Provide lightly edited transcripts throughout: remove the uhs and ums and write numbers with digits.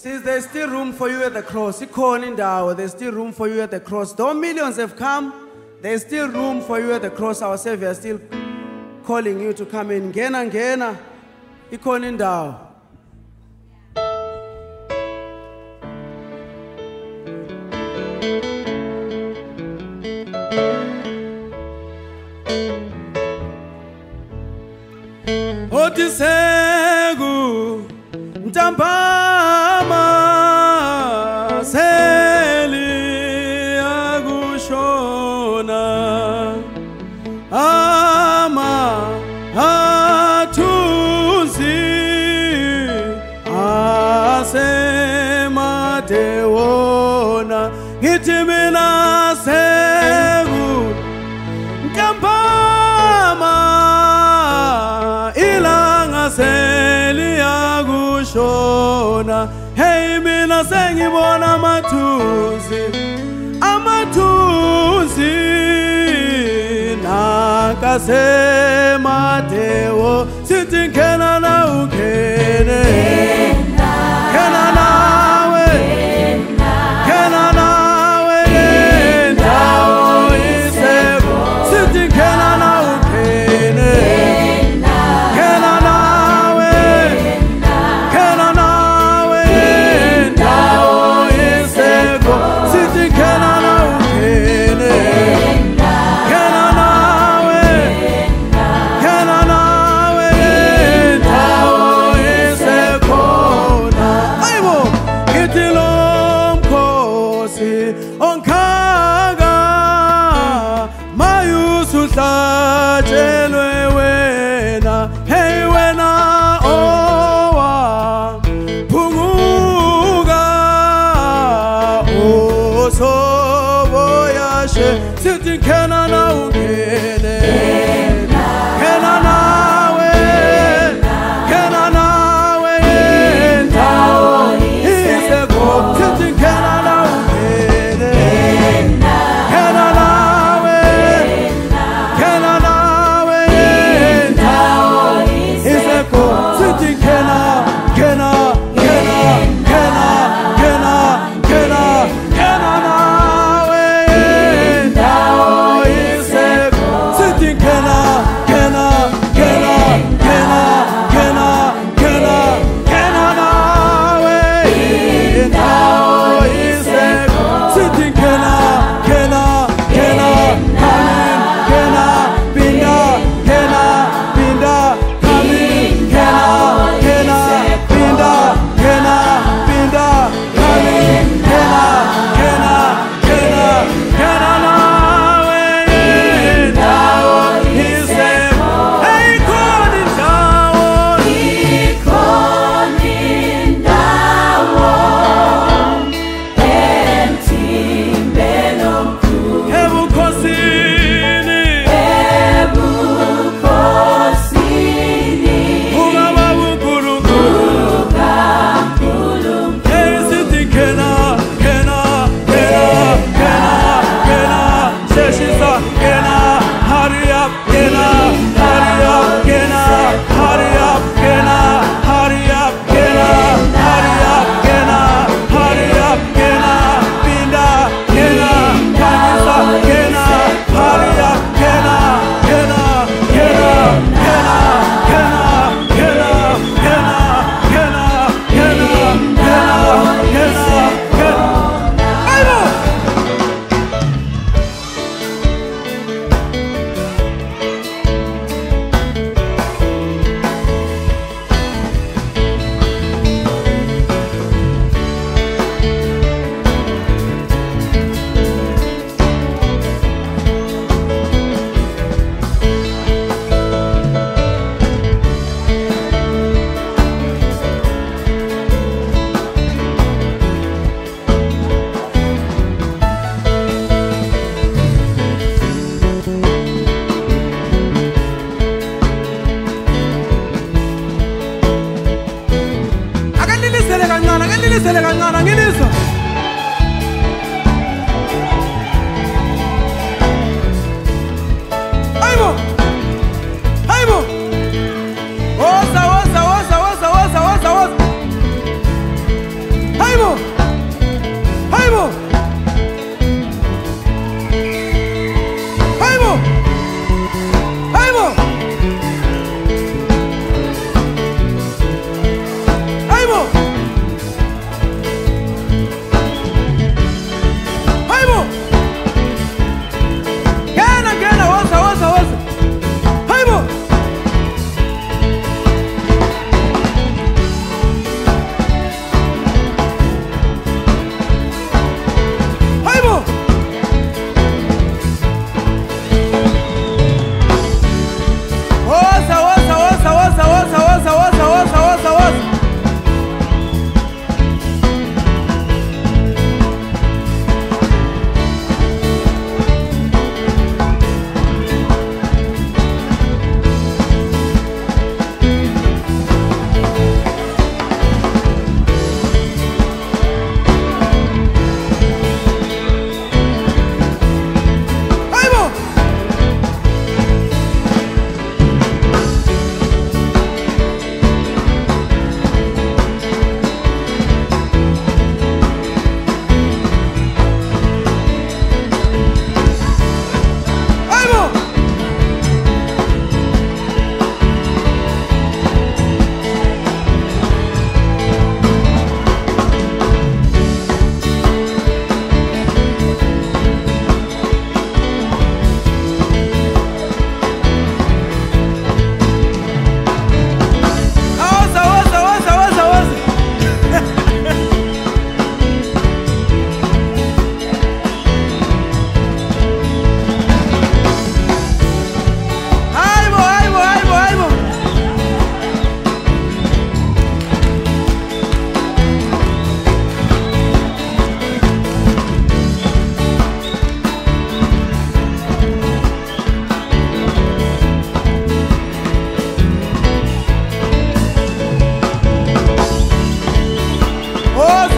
Since there's still room for you at the cross, there's still room for you at the cross. Though millions have come, there's still room for you at the cross. Our Savior is still calling you to come in. Ngena, ngena, ikhona indawo. Otisegu Ntampama Seli Agushona Ama Atunzi Asema Deona Gitimina Segu Ntampama Seli Agushona. Hey, mina sengibona amatuzi nakase Mateo sithi ngena na ukene ngena nawe ndawo iseko sithi ngena na ukene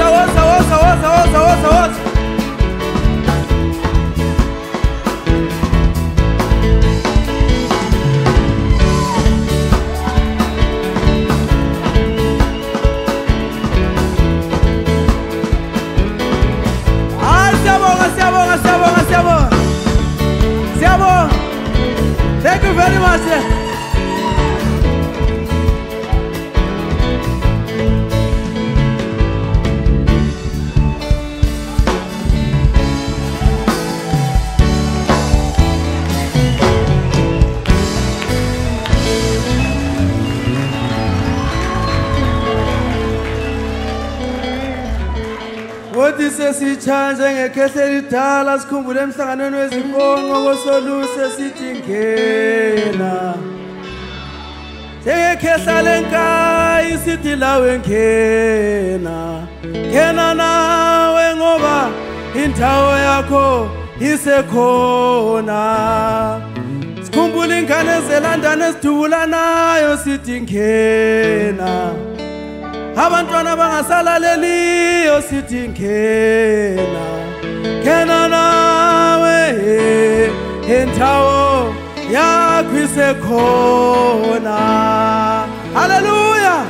woza, woza, woza, woza, woza, woza, woza. Thank you very much. Wothi sesitshanje ngekhese lidala sikhumbule emhlanganweni wezifongo kosoluse sithi ngena njengekhesa lenkayi sithi lawe ngena ngena nawe ngoba indawo yakho isekhona sikhumbule ingane zelandane esidubulanayo sithi ngena abantwana bangasalaleliyo sithi ngena ngena nawe indawo yakho isekhona. Hallelujah.